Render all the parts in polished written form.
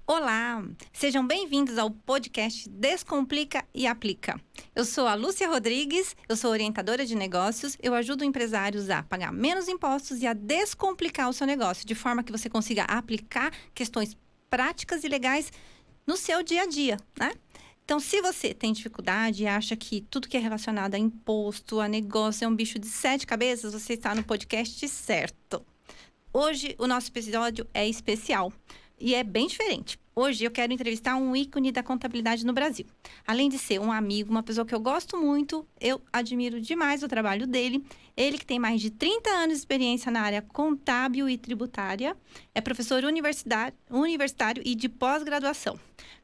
Olá, sejam bem-vindos ao podcast Descomplica e Aplica. Eu sou a Lúcia Rodrigues, eu sou orientadora de negócios, eu ajudo empresários a pagar menos impostos e a descomplicar o seu negócio, de forma que você consiga aplicar questões práticas e legais no seu dia a dia, né? Então, se você tem dificuldade e acha que tudo que é relacionado a imposto, a negócio é um bicho de 7 cabeças, você está no podcast certo. Hoje, o nosso episódio é especial. E é bem diferente. Hoje eu quero entrevistar um ícone da contabilidade no Brasil. Além de ser um amigo, uma pessoa que eu gosto muito, eu admiro demais o trabalho dele. Ele que tem mais de 30 anos de experiência na área contábil e tributária, é professor universitário e de pós-graduação,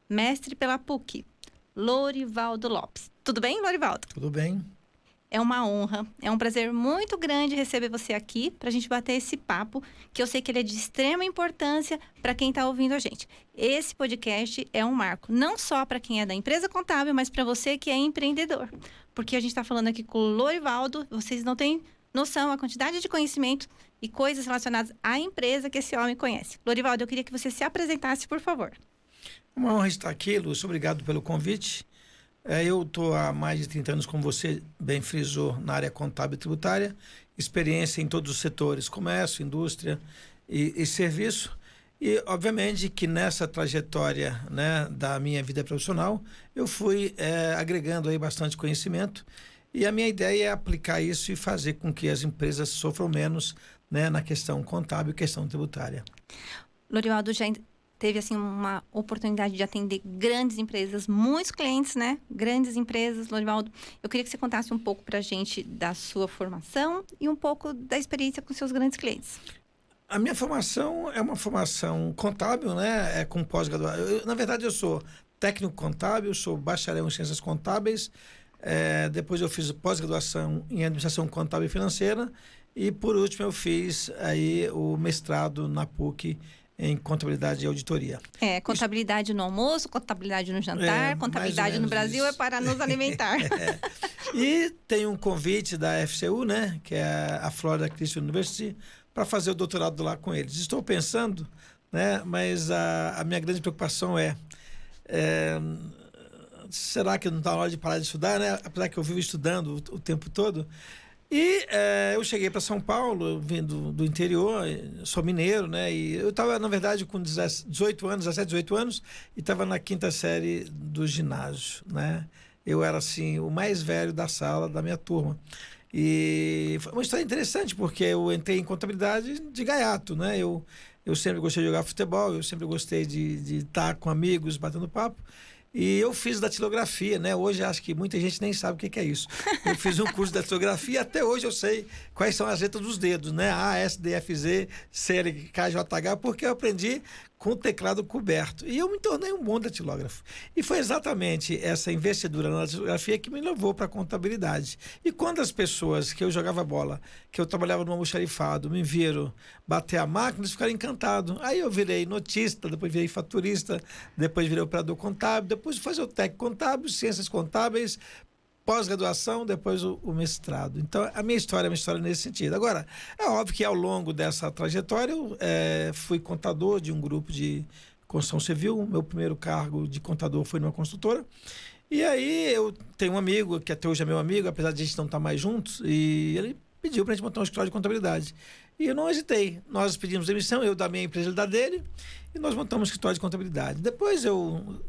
mestre pela PUC, Lorivaldo Lopes. Tudo bem, Lorivaldo? Tudo bem. É uma honra, é um prazer muito grande receber você aqui para a gente bater esse papo, que eu sei que ele é de extrema importância para quem está ouvindo a gente. Esse podcast é um marco, não só para quem é da empresa contábil, mas para você que é empreendedor. Porque a gente está falando aqui com o Lorivaldo, vocês não têm noção a quantidade de conhecimento e coisas relacionadas à empresa que esse homem conhece. Lorivaldo, eu queria que você se apresentasse, por favor. Uma honra estar aqui, Lúcio. Obrigado pelo convite. Eu estou há mais de 30 anos, como você bem frisou, na área contábil e tributária, experiência em todos os setores, comércio, indústria e serviço. E, obviamente, que nessa trajetória, né, da minha vida profissional, eu fui agregando aí bastante conhecimento. E a minha ideia é aplicar isso e fazer com que as empresas sofram menos, né, na questão contábil e questão tributária. Lorivaldo já teve, assim, uma oportunidade de atender grandes empresas, muitos clientes, né? Grandes empresas, Lorivaldo. Eu queria que você contasse um pouco pra gente da sua formação e um pouco da experiência com seus grandes clientes. A minha formação é uma formação contábil, né? É com pós-graduação. Na verdade, eu sou técnico contábil, sou bacharel em ciências contábeis. Depois eu fiz pós-graduação em administração contábil e financeira. E, por último, eu fiz aí o mestrado na PUC em contabilidade e auditoria. Contabilidade no almoço, contabilidade no jantar, contabilidade no Brasil isso. É para nos alimentar. E tem um convite da FCU, né, que é a Florida Christian University, para fazer o doutorado lá com eles. Estou pensando, né, mas a minha grande preocupação será que não está na hora de parar de estudar, né? Apesar que eu vivo estudando o tempo todo. E eu cheguei para São Paulo, eu vim do interior, sou mineiro, né? E eu estava, na verdade, com 17, 18 anos, e estava na 5ª série do ginásio, né? Eu era, assim, o mais velho da sala, da minha turma. E foi uma história interessante, porque eu entrei em contabilidade de gaiato, né? Eu sempre gostei de jogar futebol, eu sempre gostei de estar com amigos, batendo papo. E eu fiz datilografia, né? Hoje acho que muita gente nem sabe o que é isso. Eu fiz um curso de datilografia, até hoje eu sei quais são as letras dos dedos, né? A, S, D, F, Z, C, L, K, J, H, porque eu aprendi com o teclado coberto. E eu me tornei um bom datilógrafo. E foi exatamente essa investidura na datilografia que me levou para a contabilidade. E quando as pessoas que eu jogava bola, que eu trabalhava no almoxarifado, me viram bater a máquina, eles ficaram encantados. Aí eu virei notista, depois virei faturista, depois virei operador contábil, depois fazer o técnico contábil, ciências contábeis, pós-graduação, depois o mestrado. Então, a minha história é uma história nesse sentido. Agora, é óbvio que ao longo dessa trajetória eu fui contador de um grupo de construção civil. O meu primeiro cargo de contador foi numa construtora. E aí eu tenho um amigo, que até hoje é meu amigo, apesar de a gente não estar mais juntos, e ele pediu para a gente montar um escritório de contabilidade. E eu não hesitei. Nós pedimos demissão, eu da minha empresa, ele da dele, e nós montamos um escritório de contabilidade. Depois eu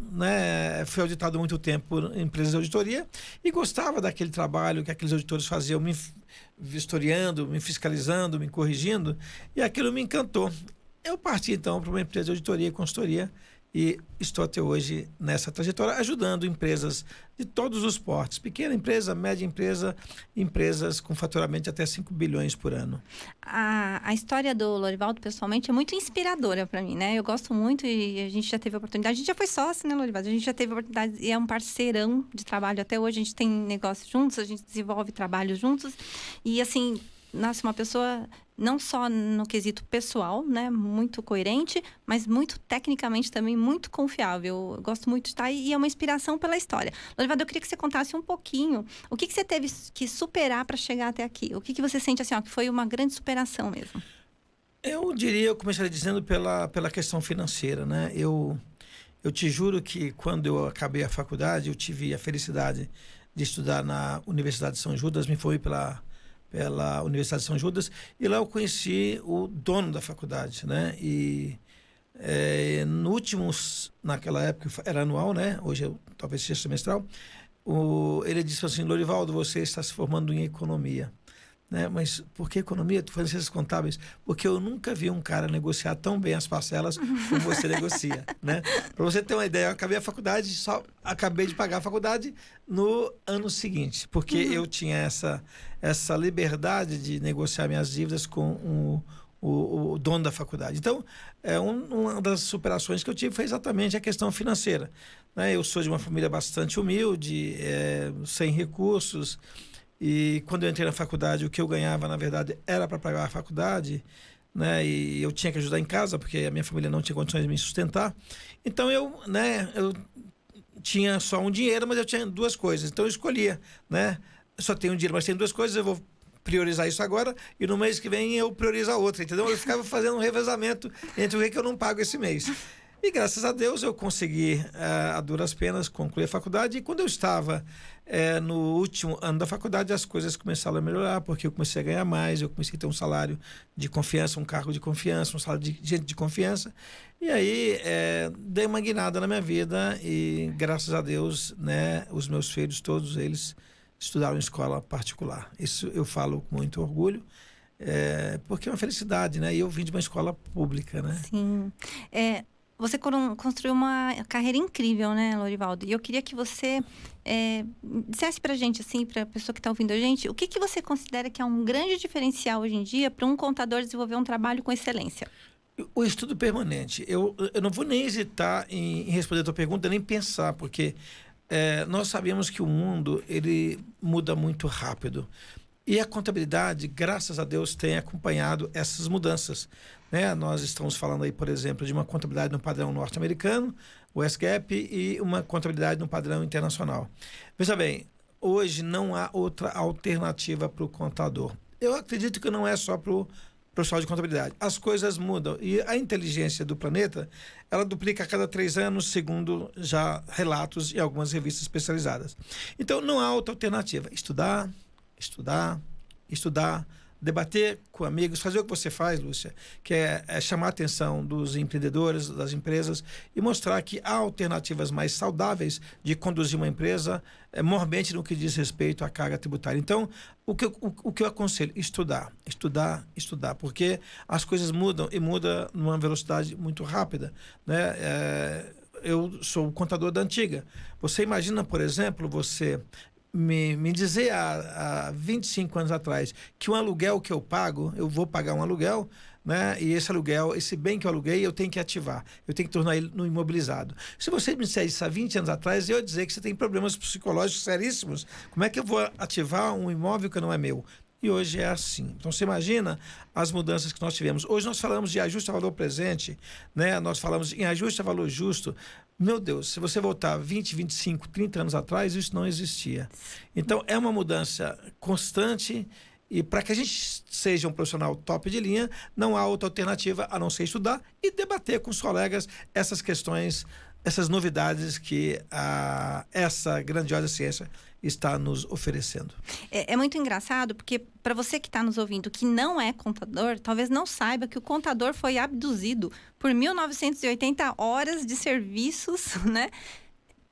fui auditado há muito tempo por empresas de auditoria e gostava daquele trabalho que aqueles auditores faziam, me vistoriando, me fiscalizando, me corrigindo, e aquilo me encantou. Eu parti então para uma empresa de auditoria e consultoria e estou até hoje nessa trajetória, ajudando empresas de todos os portes, pequena empresa, média empresa, empresas com faturamento de até 5 bilhões por ano. A história do Lorivaldo, pessoalmente, é muito inspiradora para mim, né? Eu gosto muito e a gente já teve a oportunidade, a gente já foi sócio, né, Lorivaldo? A gente já teve a oportunidade e é um parceirão de trabalho até hoje, a gente tem negócios juntos, a gente desenvolve trabalho juntos e, assim, nossa, uma pessoa não só no quesito pessoal, né, muito coerente, mas muito tecnicamente também muito confiável. Eu gosto muito de estar aí e é uma inspiração pela história. Lorivaldo, eu queria que você contasse um pouquinho o que você teve que superar para chegar até aqui. O que você sente assim, ó, que foi uma grande superação mesmo? Eu diria, eu começaria dizendo pela questão financeira, né? Eu Eu te juro que quando eu acabei a faculdade, eu tive a felicidade de estudar na Universidade de São Judas, me formei pela Universidade de São Judas, e lá eu conheci o dono da faculdade, né? E no último, naquela época era anual, né? Hoje talvez seja semestral. Ele disse assim: Lorivaldo, você está se formando em economia, né? Mas por que economia? Tu faz ciências contábeis? Porque eu nunca vi um cara negociar tão bem as parcelas como você negocia, né? Para você ter uma ideia, eu acabei a faculdade, só acabei de pagar a faculdade no ano seguinte, porque eu tinha essa liberdade de negociar minhas dívidas com o dono da faculdade. Então, uma das superações que eu tive foi exatamente a questão financeira, né? Eu sou de uma família bastante humilde, sem recursos, e quando eu entrei na faculdade, o que eu ganhava, na verdade, era para pagar a faculdade, né? E eu tinha que ajudar em casa, porque a minha família não tinha condições de me sustentar. Então, eu tinha só um dinheiro, mas eu tinha duas coisas. Então, eu escolhia, né? Eu só tenho um dinheiro, mas tenho duas coisas, eu vou priorizar isso agora e no mês que vem eu priorizo a outra, entendeu? Eu ficava fazendo um revezamento entre o que eu não pago esse mês. E graças a Deus eu consegui, a duras penas, concluir a faculdade. E quando eu estava no último ano da faculdade, as coisas começaram a melhorar, porque eu comecei a ganhar mais, eu comecei a ter um salário de confiança, um cargo de confiança, um salário de gente de confiança. E aí dei uma guinada na minha vida e graças a Deus, né, os meus filhos, todos eles, estudaram em escola particular. Isso eu falo com muito orgulho, porque é uma felicidade, né? E eu vim de uma escola pública, né? Sim. Você construiu uma carreira incrível, né, Lorivaldo? E eu queria que você dissesse pra gente, assim, pra pessoa que está ouvindo a gente, o que você considera que é um grande diferencial hoje em dia para um contador desenvolver um trabalho com excelência? O estudo permanente. Eu não vou nem hesitar em responder a tua pergunta, nem pensar, porque nós sabemos que o mundo ele muda muito rápido. E a contabilidade, graças a Deus, tem acompanhado essas mudanças, né? Nós estamos falando aí, por exemplo, de uma contabilidade no padrão norte-americano, o S-GAAP, e uma contabilidade no padrão internacional. Veja bem, hoje não há outra alternativa para o contador. Eu acredito que não é só para o profissional de contabilidade. As coisas mudam e a inteligência do planeta, ela duplica a cada 3 anos, segundo já relatos em algumas revistas especializadas. Então, não há outra alternativa. Estudar, debater com amigos, fazer o que você faz, Lúcia, que é chamar a atenção dos empreendedores, das empresas e mostrar que há alternativas mais saudáveis de conduzir uma empresa, mormente no que diz respeito à carga tributária. Então, o que eu aconselho? Estudar, porque as coisas mudam e mudam numa velocidade muito rápida, né? Eu sou contador da antiga. Você imagina, por exemplo, você me dizer há 25 anos atrás que um aluguel que eu pago, eu vou pagar um aluguel, né? E esse aluguel, esse bem que eu aluguei, eu tenho que ativar, eu tenho que tornar ele no imobilizado. Se você me disser isso há 20 anos atrás, eu ia dizer que você tem problemas psicológicos seríssimos. Como é que eu vou ativar um imóvel que não é meu? E hoje é assim. Então, você imagina as mudanças que nós tivemos. Hoje nós falamos de ajuste a valor presente, né? Nós falamos em ajuste a valor justo. Meu Deus, se você voltar 20, 25, 30 anos atrás, isso não existia. Então, é uma mudança constante e para que a gente seja um profissional top de linha, não há outra alternativa a não ser estudar e debater com os colegas essas questões, essas novidades que essa grandiosa ciência está nos oferecendo. É muito engraçado, porque para você que está nos ouvindo, que não é contador, talvez não saiba que o contador foi abduzido por 1.980 horas de serviços, né?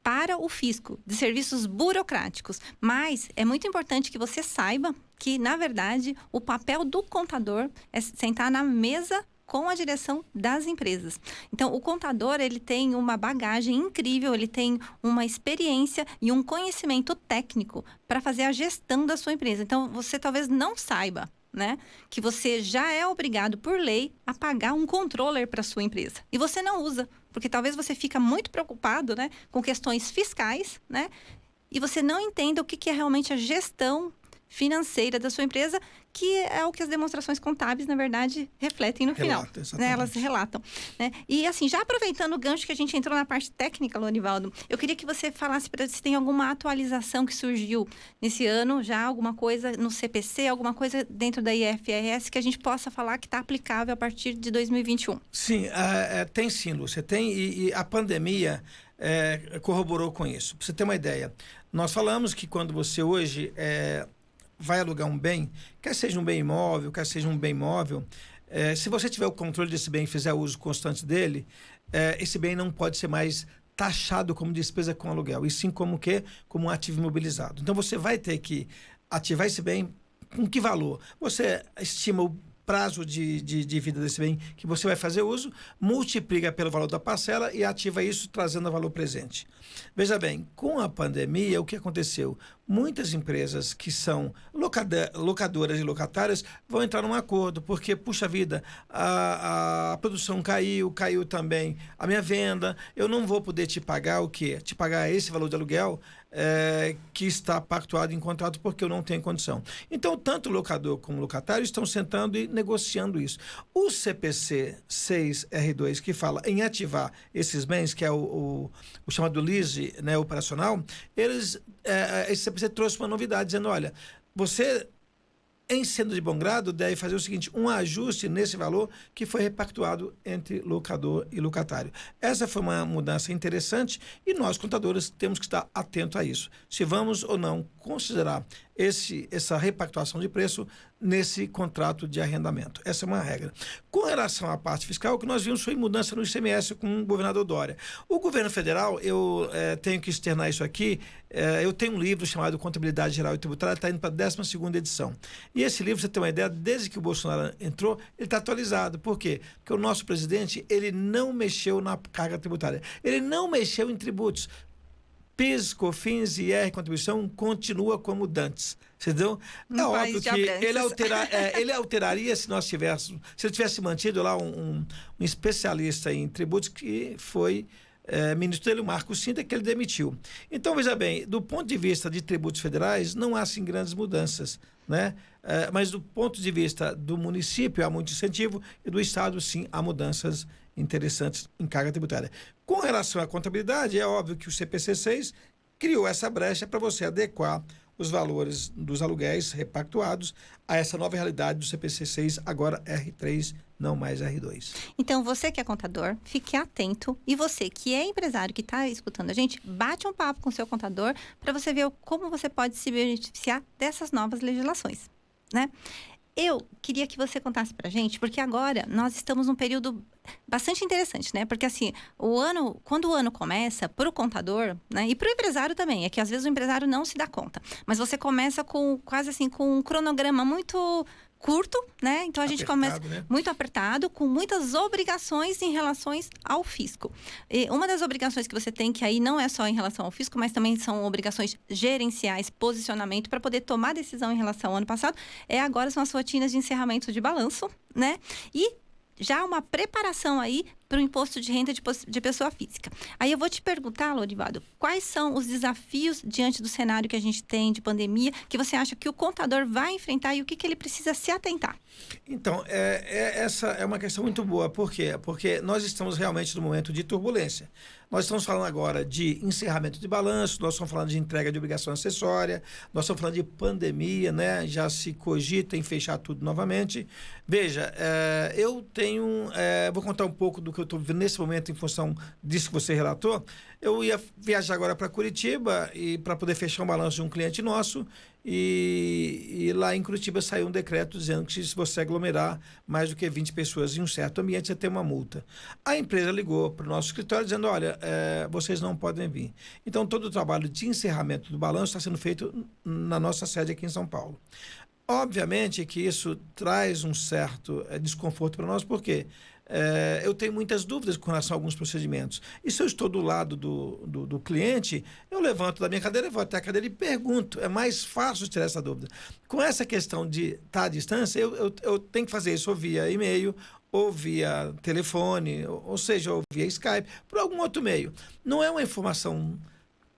Para o fisco, de serviços burocráticos. Mas é muito importante que você saiba que, na verdade, o papel do contador é sentar na mesa com a direção das empresas. Então, o contador, ele tem uma bagagem incrível, ele tem uma experiência e um conhecimento técnico para fazer a gestão da sua empresa. Então, você talvez não saiba, né, que você já é obrigado por lei a pagar um controller para sua empresa. E você não usa, porque talvez você fica muito preocupado, né, com questões fiscais, né, e você não entenda o que é realmente a gestão financeira da sua empresa, que é o que as demonstrações contábeis, na verdade, refletem no final. Né? Elas relatam. Né? E assim, já aproveitando o gancho que a gente entrou na parte técnica, Lorivaldo, eu queria que você falasse para se tem alguma atualização que surgiu nesse ano, já alguma coisa no CPC, alguma coisa dentro da IFRS que a gente possa falar que está aplicável a partir de 2021. Sim, tem sim, Lúcia. Tem, e a pandemia corroborou com isso. Para você ter uma ideia, nós falamos que quando você hoje vai alugar um bem, quer seja um bem imóvel, quer seja um bem móvel, se você tiver o controle desse bem e fizer uso constante dele, esse bem não pode ser mais taxado como despesa com aluguel, e sim como quê? Como um ativo imobilizado. Então você vai ter que ativar esse bem com que valor? Você estima o prazo de vida desse bem que você vai fazer uso, multiplica pelo valor da parcela e ativa isso trazendo valor presente. Veja bem, com a pandemia, o que aconteceu? Muitas empresas que são locadoras e locatárias vão entrar num acordo, porque, puxa vida, a produção caiu também a minha venda, eu não vou poder te pagar o quê? Te pagar esse valor de aluguel que está pactuado em contrato porque eu não tenho condição. Então, tanto o locador como o locatário estão sentando e negociando isso. O CPC 6R2, que fala em ativar esses bens, que é o chamado lease, né, operacional, esse CPC trouxe uma novidade, dizendo, olha, você, em sendo de bom grado, deve fazer o seguinte, um ajuste nesse valor que foi repactuado entre locador e locatário. Essa foi uma mudança interessante e nós, contadores, temos que estar atentos a isso. Se vamos ou não considerar essa repactuação de preço nesse contrato de arrendamento. Essa é uma regra. Com relação à parte fiscal, o que nós vimos foi mudança no ICMS com o governador Dória. O governo federal, eu tenho que externar isso aqui, eu tenho um livro chamado Contabilidade Geral e Tributária, está indo para a 12ª edição. E esse livro, você tem uma ideia, desde que o Bolsonaro entrou, ele está atualizado. Por quê? Porque o nosso presidente, ele não mexeu na carga tributária. Ele não mexeu em tributos. PIS, COFINS e IR, contribuição, continua como dantes. Entendeu? É óbvio que ele alteraria se nós tivéssemos, se ele tivesse mantido lá um especialista em tributos que foi ministro dele, o Marco Sintra, que ele demitiu. Então, veja bem, do ponto de vista de tributos federais, não há assim grandes mudanças, né? Mas do ponto de vista do município, há muito incentivo, e do Estado, sim, há mudanças interessantes em carga tributária. Com relação à contabilidade, é óbvio que o CPC 6 criou essa brecha para você adequar os valores dos aluguéis repactuados a essa nova realidade do CPC 6, agora R3, não mais R2. Então, você que é contador, fique atento. E você que é empresário, que está escutando a gente, bate um papo com o seu contador para você ver como você pode se beneficiar dessas novas legislações, né? Eu queria que você contasse pra gente, porque agora nós estamos num período bastante interessante, né? Porque assim, quando o ano começa, pro contador, né? E pro empresário também, é que às vezes o empresário não se dá conta. Mas você começa com quase assim, com um cronograma muito curto, né? Então a gente começa muito apertado, com muitas obrigações em relação ao fisco. E uma das obrigações que você tem, que aí não é só em relação ao fisco, mas também são obrigações gerenciais, posicionamento, para poder tomar decisão em relação ao ano passado, agora são as rotinas de encerramento de balanço, né? E já uma preparação aí para o imposto de renda de pessoa física. Aí eu vou te perguntar, Lorivaldo, quais são os desafios diante do cenário que a gente tem de pandemia, que você acha que o contador vai enfrentar e o que ele precisa se atentar? Então, essa é uma questão muito boa. Por quê? Porque nós estamos realmente num momento de turbulência. Nós estamos falando agora de encerramento de balanço, nós estamos falando de entrega de obrigação acessória, nós estamos falando de pandemia, né? Já se cogita em fechar tudo novamente. Veja, eu tenho... vou contar um pouco do que eu estou vivendo nesse momento em função disso que você relatou. Eu ia viajar agora para Curitiba e para poder fechar um balanço de um cliente nosso e lá em Curitiba saiu um decreto dizendo que se você aglomerar mais do que 20 pessoas em um certo ambiente, você tem uma multa. A empresa ligou para o nosso escritório dizendo, olha, vocês não podem vir. Então, todo o trabalho de encerramento do balanço está sendo feito na nossa sede aqui em São Paulo. Obviamente que isso traz um certo desconforto para nós, porque eu tenho muitas dúvidas com relação a alguns procedimentos. E se eu estou do lado do cliente, eu levanto da minha cadeira, vou até a cadeira e pergunto. É mais fácil tirar essa dúvida. Com essa questão de estar à distância, eu tenho que fazer isso ou via e-mail, ou via telefone, ou seja, ou via Skype, por algum outro meio. Não é uma informação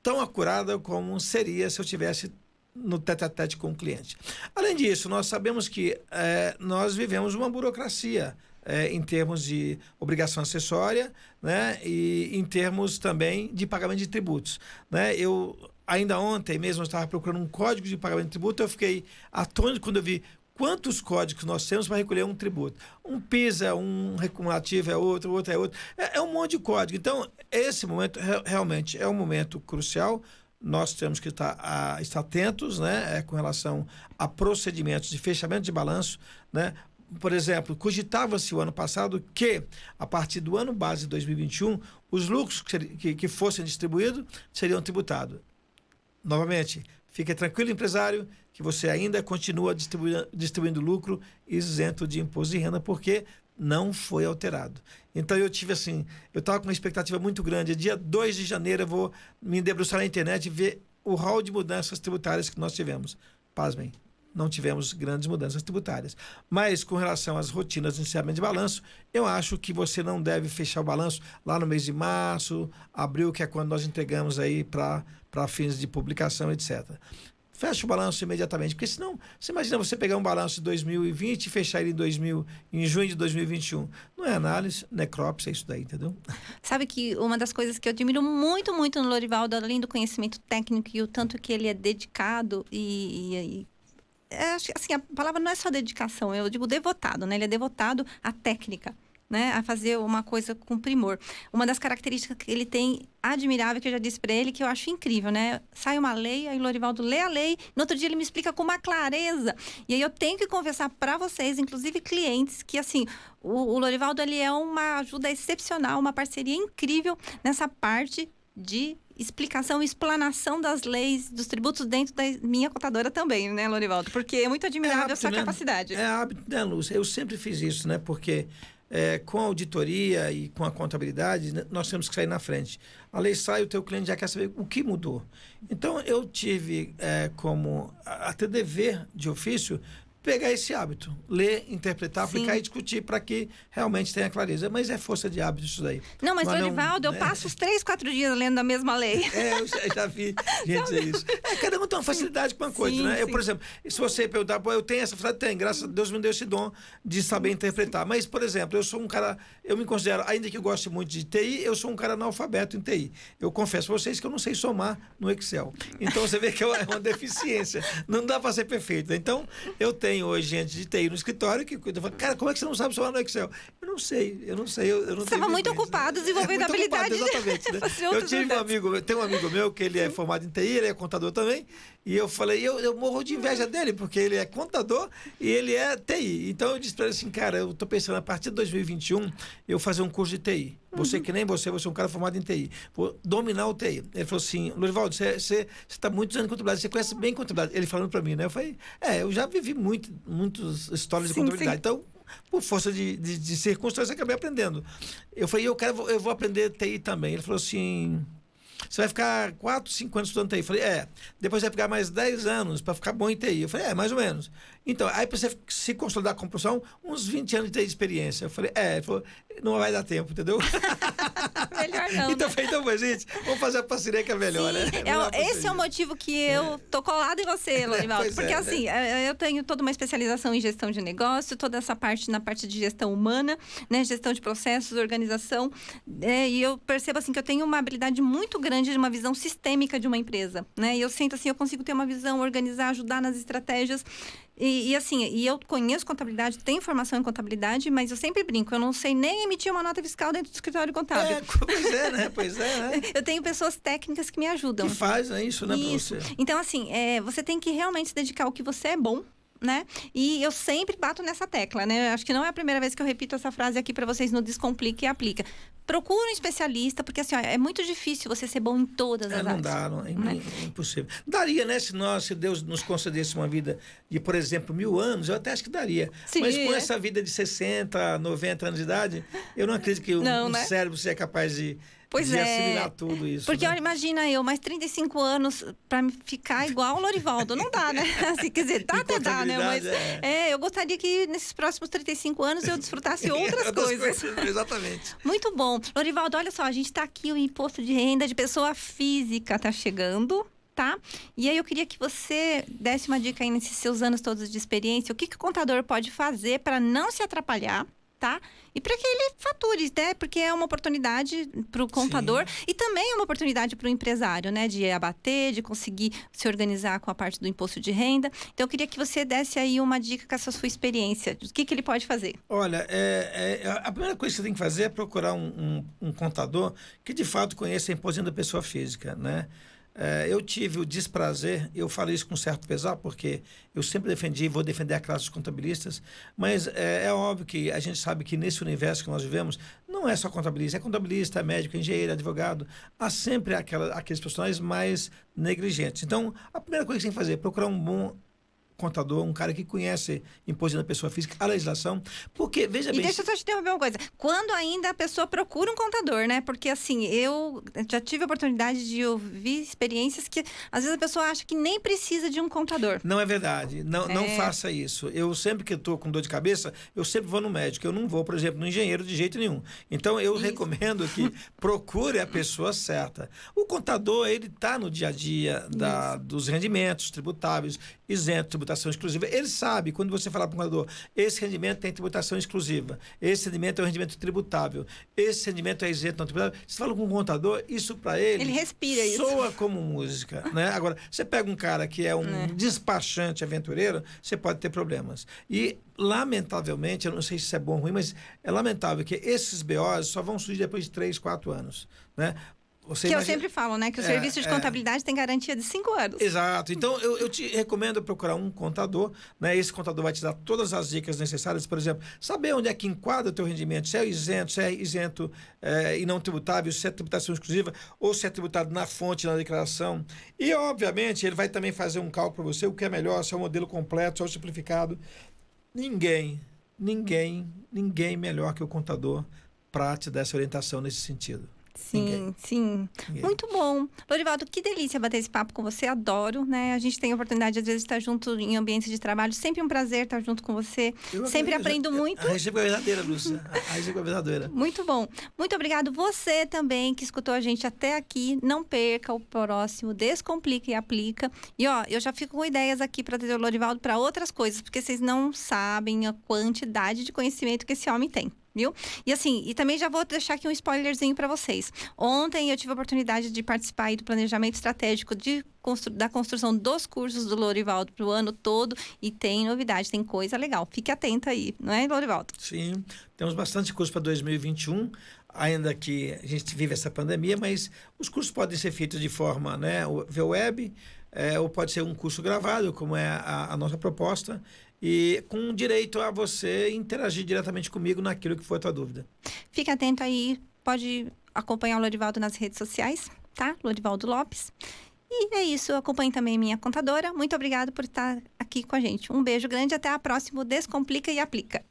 tão acurada como seria se eu tivesse no tete-a-tete com o cliente. Além disso, nós sabemos que nós vivemos uma burocracia em termos de obrigação acessória, né? E em termos também de pagamento de tributos, né? Ainda ontem mesmo eu estava procurando um código de pagamento de tributo, eu fiquei atônito quando eu vi quantos códigos nós temos para recolher um tributo. Um PIS é um, recumulativo é outro, outro é outro. É um monte de código. Então, esse momento realmente é um momento crucial. Nós temos que estar atentos, né, com relação a procedimentos de fechamento de balanço, né? Por exemplo, cogitava-se o ano passado que, a partir do ano base de 2021, os lucros que fossem distribuídos seriam tributados. Novamente, fique tranquilo, empresário, que você ainda continua distribuindo lucro isento de imposto de renda, porque não foi alterado. Então eu estava com uma expectativa muito grande. Dia 2 de janeiro eu vou me debruçar na internet e ver o rol de mudanças tributárias que nós tivemos. Pasmem, não tivemos grandes mudanças tributárias. Mas com relação às rotinas de encerramento de balanço, eu acho que você não deve fechar o balanço lá no mês de março, abril, que é quando nós entregamos aí para fins de publicação, etc. Fecha o balanço imediatamente, porque senão, você imagina você pegar um balanço de 2020 e fechar ele em junho de 2021. Não é análise, não é crops, é isso daí, entendeu? Sabe que uma das coisas que eu admiro muito, muito no Lorivaldo, além do conhecimento técnico e o tanto que ele é dedicado assim, a palavra não é só dedicação, eu digo devotado, né? Ele é devotado à técnica, né? A fazer uma coisa com primor. Uma das características que ele tem admirável, que eu já disse para ele, que eu acho incrível, né? Sai uma lei, aí o Lorivaldo lê a lei, no outro dia ele me explica com uma clareza. E aí eu tenho que confessar para vocês, inclusive clientes, que assim, o Lorivaldo, ele é uma ajuda excepcional, uma parceria incrível nessa parte de explicação e explanação das leis, dos tributos dentro da minha contadora também, né, Lorivaldo? Porque é muito admirável a sua capacidade. É hábito, né, Lúcia? Eu sempre fiz isso, né? Porque com a auditoria e com a contabilidade, nós temos que sair na frente. A lei sai, o teu cliente já quer saber o que mudou. Então, eu tive como até dever de ofício pegar esse hábito, ler, interpretar, aplicar e discutir para que realmente tenha clareza. Mas é força de hábito isso daí. Não, mas Lorivaldo, eu passo os 3, 4 dias lendo a mesma lei. Eu já vi gente dizer isso. Cada um tem uma facilidade com uma coisa, né? Eu, por exemplo, se você perguntar, eu tenho essa facilidade? Tenho, graças a Deus me deu esse dom de saber interpretar. Mas, por exemplo, eu sou um cara, eu me considero, ainda que eu goste muito de TI, eu sou um cara analfabeto em TI. Eu confesso para vocês que eu não sei somar no Excel. Então, você vê que é uma deficiência. Não dá para ser perfeito. Então, eu tenho hoje gente de TI no escritório que fala, cara, como é que você não sabe somar no Excel? Eu não sei. Eu não estava muito ocupado desenvolvendo a habilidade. Exatamente. Né? Eu tenho um amigo meu que ele é formado em TI, ele é contador também, e eu falei, eu morro de inveja dele, porque ele é contador e ele é TI. Então eu disse para ele assim, cara, eu tô pensando, a partir de 2021, eu fazer um curso de TI. Você que nem você é um cara formado em TI. Vou dominar o TI. Ele falou assim, Lorivaldo, você está muitos anos em contabilidade, você conhece bem contabilidade. Ele falando para mim, né? Eu falei, eu já vivi muitas histórias de contabilidade. Sim. Então, por força de circunstâncias, eu acabei aprendendo. Eu falei, eu vou aprender TI também. Ele falou assim, você vai ficar 4, 5 anos estudando TI. Eu falei, depois vai ficar mais 10 anos para ficar bom em TI. Eu falei, mais ou menos. Então, aí para você se consolidar com a profissão, uns 20 anos de experiência. Eu falei, ele falou, não vai dar tempo, entendeu? Melhor não. Então, gente, vamos fazer a parceria que é melhor, né? Esse é o motivo que eu tô colado em você, Lorivaldo. Porque assim, eu tenho toda uma especialização em gestão de negócio, toda essa parte na parte de gestão humana, né? Gestão de processos, organização. E eu percebo assim que eu tenho uma habilidade muito grande de uma visão sistêmica de uma empresa, né? E eu sinto assim, eu consigo ter uma visão, organizar, ajudar nas estratégias. E eu conheço contabilidade, tenho formação em contabilidade, mas eu sempre brinco, eu não sei nem emitir uma nota fiscal dentro do escritório contábil. Pois é, né? Eu tenho pessoas técnicas que me ajudam. Que fazem isso, né, isso. Pra você? Então, assim, você tem que realmente se dedicar ao que você é bom, né? E eu sempre bato nessa tecla, né? Acho que não é a primeira vez que eu repito essa frase aqui para vocês no Descomplica e Aplica. Procura um especialista, porque assim, é muito difícil você ser bom em todas as áreas. É impossível. Daria, né? Se Deus nos concedesse uma vida de, por exemplo, 1000 anos, eu até acho que daria. Sim, mas com essa vida de 60, 90 anos de idade, eu não acredito que um cérebro seja capaz de assimilar tudo isso. Porque, olha, imagina eu, mais 35 anos para ficar igual o Lorivaldo. Não dá, né? Assim, quer dizer, até dá, né? Mas eu gostaria que nesses próximos 35 anos eu desfrutasse outras coisas. Exatamente. Muito bom. Lorivaldo, olha só, a gente está aqui, o imposto de renda de pessoa física está chegando. tá? E aí eu queria que você desse uma dica aí nesses seus anos todos de experiência, o que o contador pode fazer para não se atrapalhar, tá? E para que ele fature, né? Porque é uma oportunidade para o contador e também é uma oportunidade para o empresário, né? De abater, de conseguir se organizar com a parte do imposto de renda. Então, eu queria que você desse aí uma dica com essa sua experiência. O que ele pode fazer? Olha, a primeira coisa que você tem que fazer é procurar um contador que, de fato, conheça a imposição da pessoa física, né? Eu tive o desprazer, eu falo isso com certo pesar, porque eu sempre defendi e vou defender a classe dos contabilistas, mas é óbvio que a gente sabe que nesse universo que nós vivemos, não é só contabilista, é médico, engenheiro, advogado, há sempre aqueles profissionais mais negligentes. Então, a primeira coisa que você tem que fazer é procurar um bom contador, um cara que conhece imposto da pessoa física, a legislação, porque, veja bem... E deixa eu só te interromper uma coisa. Quando ainda a pessoa procura um contador, né? Porque, assim, eu já tive a oportunidade de ouvir experiências que, às vezes, a pessoa acha que nem precisa de um contador. Não é verdade. Não faça isso. Eu sempre que estou com dor de cabeça, eu sempre vou no médico. Eu não vou, por exemplo, no engenheiro de jeito nenhum. Então, eu recomendo que procure a pessoa certa. O contador, ele está no dia a dia dos rendimentos tributáveis, isento, tributação exclusiva. Ele sabe, quando você falar para o contador, esse rendimento tem tributação exclusiva, esse rendimento é um rendimento tributável, esse rendimento é isento, não tributável. Você fala com o contador, isso para ele respira isso. Soa como música, né? Agora, você pega um cara que é um despachante aventureiro, você pode ter problemas. E, lamentavelmente, eu não sei se isso é bom ou ruim, mas é lamentável que esses BOs só vão surgir depois de 3, 4 anos, né? Eu sempre falo, né? Que o serviço de contabilidade tem garantia de 5 anos. Exato. Então, eu te recomendo procurar um contador, né? Esse contador vai te dar todas as dicas necessárias, por exemplo, saber onde é que enquadra o teu rendimento, se é isento e não tributável, se é tributação exclusiva ou se é tributado na fonte, na declaração. E, obviamente, ele vai também fazer um cálculo para você, o que é melhor, se é um modelo completo, se é um simplificado. Ninguém melhor que o contador para te dar essa orientação nesse sentido. Sim. Muito bom. Lorivaldo, que delícia bater esse papo com você. Adoro, né? A gente tem a oportunidade, às vezes, de estar junto em ambientes de trabalho. Sempre um prazer estar junto com você. Sempre aprendo muito. A recíproca é verdadeira, Lúcia. A recíproca é verdadeira. Muito bom. Muito obrigado você também que escutou a gente até aqui. Não perca o próximo Descomplica e Aplica. E, ó, eu já fico com ideias aqui para trazer o Lorivaldo para outras coisas, porque vocês não sabem a quantidade de conhecimento que esse homem tem. Viu? E assim, e também já vou deixar aqui um spoilerzinho para vocês. Ontem eu tive a oportunidade de participar aí do planejamento estratégico da construção dos cursos do Lorivaldo para o ano todo e tem novidade, tem coisa legal. Fique atento aí, não é, Lorivaldo? Sim, temos bastante curso para 2021, ainda que a gente vive essa pandemia, mas os cursos podem ser feitos de forma, né, via web, ou pode ser um curso gravado, como é a nossa proposta, e com direito a você interagir diretamente comigo naquilo que for a tua dúvida. Fique atento aí, pode acompanhar o Lorivaldo nas redes sociais, tá? Lorivaldo Lopes. E é isso, acompanhe também minha contadora. Muito obrigada por estar aqui com a gente. Um beijo grande, até a próxima. Descomplica e Aplica.